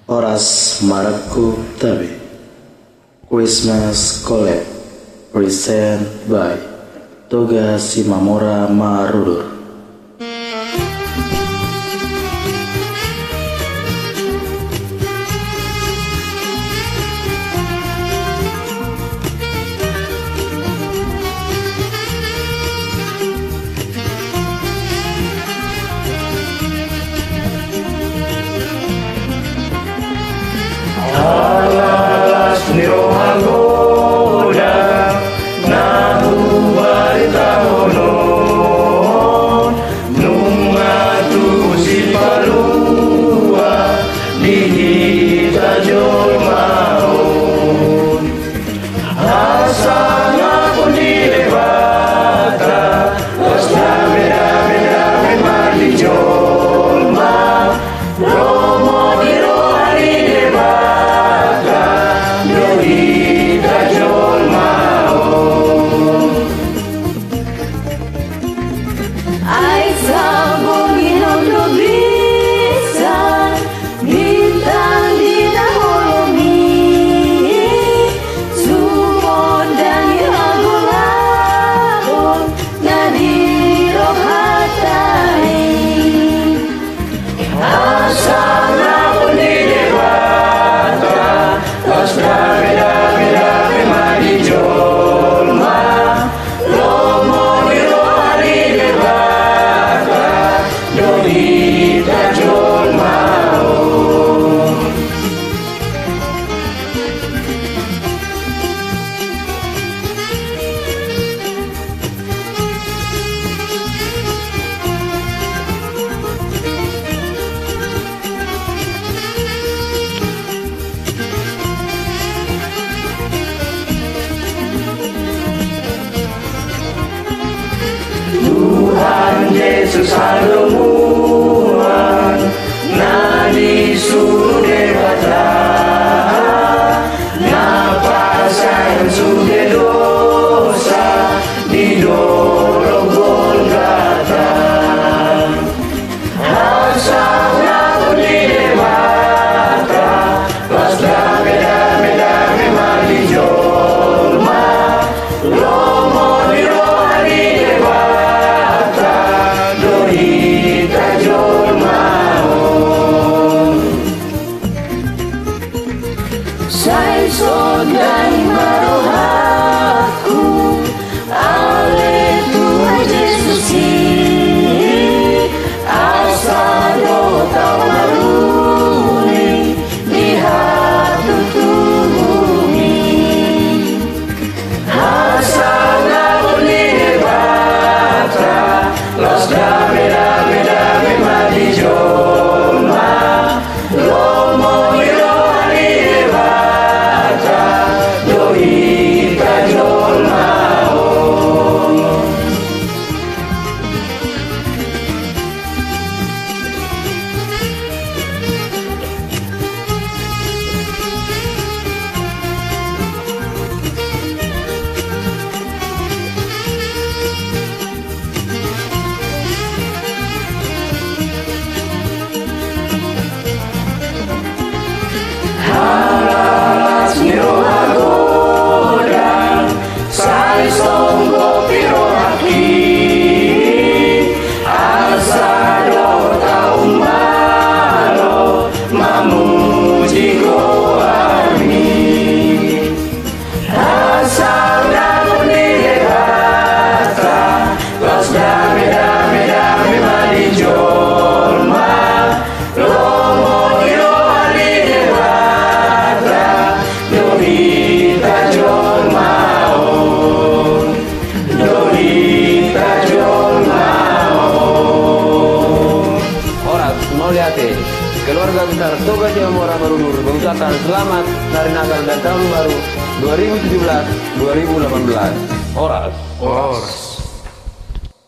Oras Maraku Tabe Christmas Collab present by Toga Simamora Marudur. Alas niro hagoda na hubari tahonon nungatu si palua dihita jolmaon asana pun dilewata los dame mali jolma romo diro hari dewata dohita jolmaon Ai sabon inondo bisa bintang di daholomi sumon dan iragulahon nadiro hatai asana pun dilewata los dame mali jolma romo diro hari dewata dohita jolmaon Tuhan Yesus halemuan na disuruh dewata na pasayan sude dosa di dorong Golgata asana pun di dewata pas dame mali jolma romo diro hari dewata dohita jolmaon Sai sodai marohaku Ale Tuhan Yesus asado tau maruni di hatu tubuhi asana pun di dewata los dame mali jolma romo diro hari dewata dohita jolmaon Alas niro hagoda sai songgo piro haki asado tau malo mamuji goami asana pun dilewata los dame mali jolma romo diro hari dewata dohita jolmaon Oras Mauliate, keluarga besar Toga Simamora Marudur mengucapkan selamat Hari Natal dan Tahun Baru 2017-2018. Oras.